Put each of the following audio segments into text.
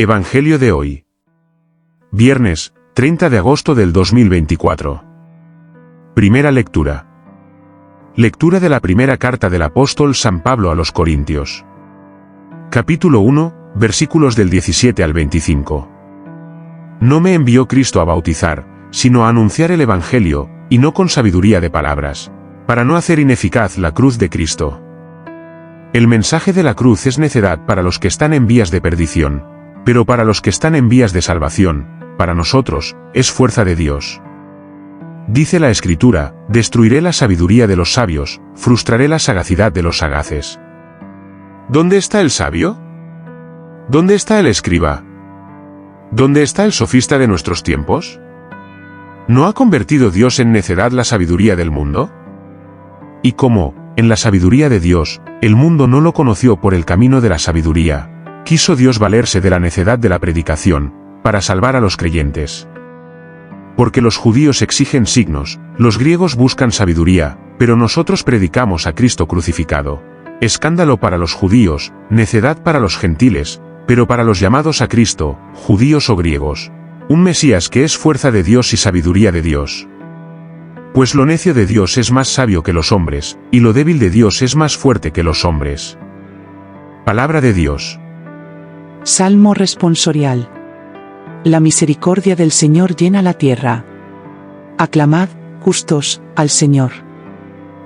Evangelio de hoy. Viernes, 30 de agosto del 2024. Primera lectura. Lectura de la primera carta del apóstol San Pablo a los Corintios. Capítulo 1, versículos del 17 al 25. No me envió Cristo a bautizar, sino a anunciar el Evangelio, y no con sabiduría de palabras, para no hacer ineficaz la cruz de Cristo. El mensaje de la cruz es necedad para los que están en vías de perdición, pero para los que están en vías de salvación, para nosotros, es fuerza de Dios. Dice la Escritura, destruiré la sabiduría de los sabios, frustraré la sagacidad de los sagaces. ¿Dónde está el sabio? ¿Dónde está el escriba? ¿Dónde está el sofista de nuestros tiempos? ¿No ha convertido Dios en necedad la sabiduría del mundo? Y como, en la sabiduría de Dios, el mundo no lo conoció por el camino de la sabiduría, quiso Dios valerse de la necedad de la predicación, para salvar a los creyentes. Porque los judíos exigen signos, los griegos buscan sabiduría, pero nosotros predicamos a Cristo crucificado. Escándalo para los judíos, necedad para los gentiles, pero para los llamados a Cristo, judíos o griegos, un Mesías que es fuerza de Dios y sabiduría de Dios. Pues lo necio de Dios es más sabio que los hombres, y lo débil de Dios es más fuerte que los hombres. Palabra de Dios. Salmo responsorial. La misericordia del Señor llena la tierra. Aclamad, justos, al Señor,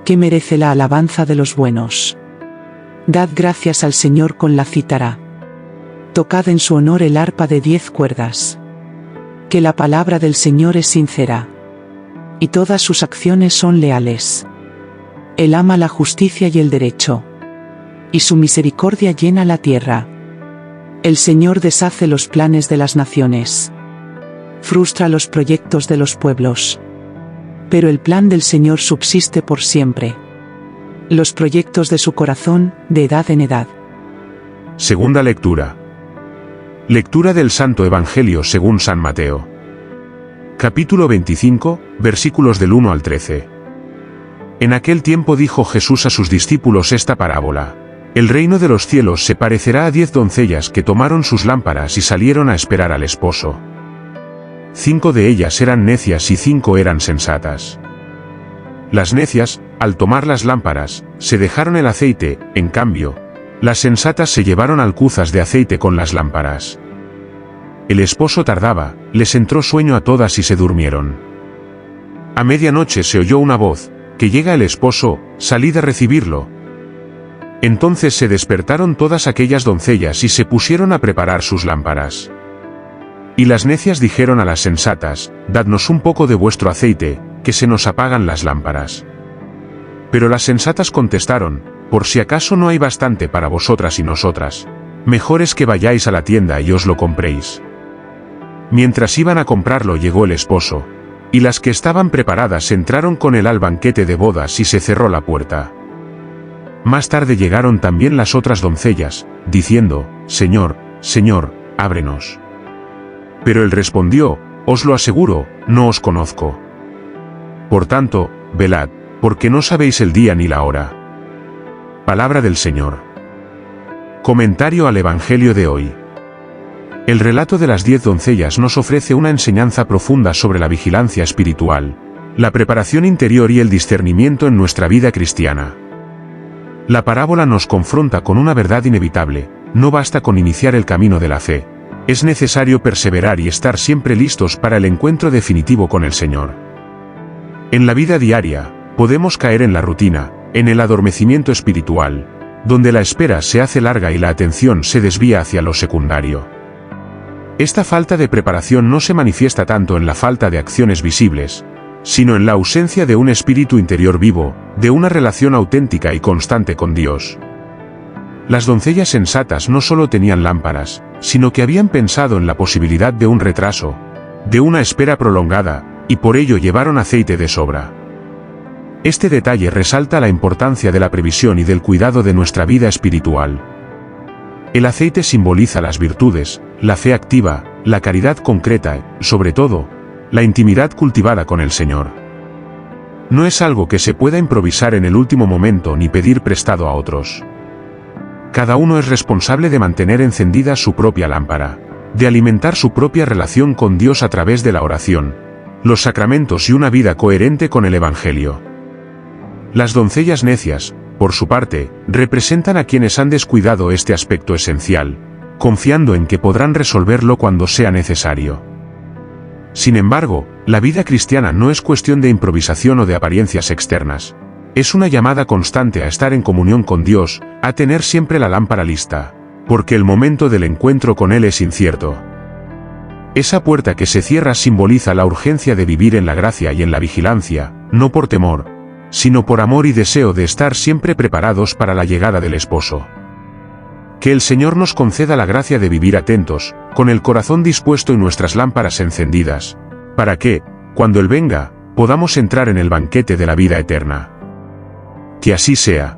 que merece la alabanza de los buenos. Dad gracias al Señor con la cítara. Tocad en su honor el arpa de 10 cuerdas. Que la palabra del Señor es sincera, y todas sus acciones son leales. Él ama la justicia y el derecho, y su misericordia llena la tierra. El Señor deshace los planes de las naciones, frustra los proyectos de los pueblos. Pero el plan del Señor subsiste por siempre, los proyectos de su corazón, de edad en edad. Segunda lectura. Lectura del Santo Evangelio según San Mateo. Capítulo 25, versículos del 1 al 13. En aquel tiempo dijo Jesús a sus discípulos esta parábola. El reino de los cielos se parecerá a 10 doncellas que tomaron sus lámparas y salieron a esperar al esposo. 5 de ellas eran necias y 5 eran sensatas. Las necias, al tomar las lámparas, se dejaron el aceite, en cambio, las sensatas se llevaron alcuzas de aceite con las lámparas. El esposo tardaba, les entró sueño a todas y se durmieron. A medianoche se oyó una voz, que llega el esposo, salid a recibirlo. Entonces se despertaron todas aquellas doncellas y se pusieron a preparar sus lámparas. Y las necias dijeron a las sensatas, dadnos un poco de vuestro aceite, que se nos apagan las lámparas. Pero las sensatas contestaron, por si acaso no hay bastante para vosotras y nosotras, mejor es que vayáis a la tienda y os lo compréis. Mientras iban a comprarlo llegó el esposo, y las que estaban preparadas entraron con él al banquete de bodas y se cerró la puerta. Más tarde llegaron también las otras doncellas, diciendo, Señor, Señor, ábrenos. Pero él respondió, os lo aseguro, no os conozco. Por tanto, velad, porque no sabéis el día ni la hora. Palabra del Señor. Comentario al Evangelio de hoy. El relato de las 10 doncellas nos ofrece una enseñanza profunda sobre la vigilancia espiritual, la preparación interior y el discernimiento en nuestra vida cristiana. La parábola nos confronta con una verdad inevitable, no basta con iniciar el camino de la fe, es necesario perseverar y estar siempre listos para el encuentro definitivo con el Señor. En la vida diaria, podemos caer en la rutina, en el adormecimiento espiritual, donde la espera se hace larga y la atención se desvía hacia lo secundario. Esta falta de preparación no se manifiesta tanto en la falta de acciones visibles, sino en la ausencia de un espíritu interior vivo, de una relación auténtica y constante con Dios. Las doncellas sensatas no solo tenían lámparas, sino que habían pensado en la posibilidad de un retraso, de una espera prolongada, y por ello llevaron aceite de sobra. Este detalle resalta la importancia de la previsión y del cuidado de nuestra vida espiritual. El aceite simboliza las virtudes, la fe activa, la caridad concreta y, sobre todo, la intimidad cultivada con el Señor. No es algo que se pueda improvisar en el último momento ni pedir prestado a otros. Cada uno es responsable de mantener encendida su propia lámpara. de alimentar su propia relación con Dios a través de la oración, los sacramentos y una vida coherente con el Evangelio. Las doncellas necias, por su parte, representan a quienes han descuidado este aspecto esencial, confiando en que podrán resolverlo cuando sea necesario. Sin embargo, la vida cristiana no es cuestión de improvisación o de apariencias externas. Es una llamada constante a estar en comunión con Dios, a tener siempre la lámpara lista, porque el momento del encuentro con Él es incierto. Esa puerta que se cierra simboliza la urgencia de vivir en la gracia y en la vigilancia, no por temor, sino por amor y deseo de estar siempre preparados para la llegada del esposo. Que el Señor nos conceda la gracia de vivir atentos, con el corazón dispuesto y nuestras lámparas encendidas, para que, cuando Él venga, podamos entrar en el banquete de la vida eterna. Que así sea.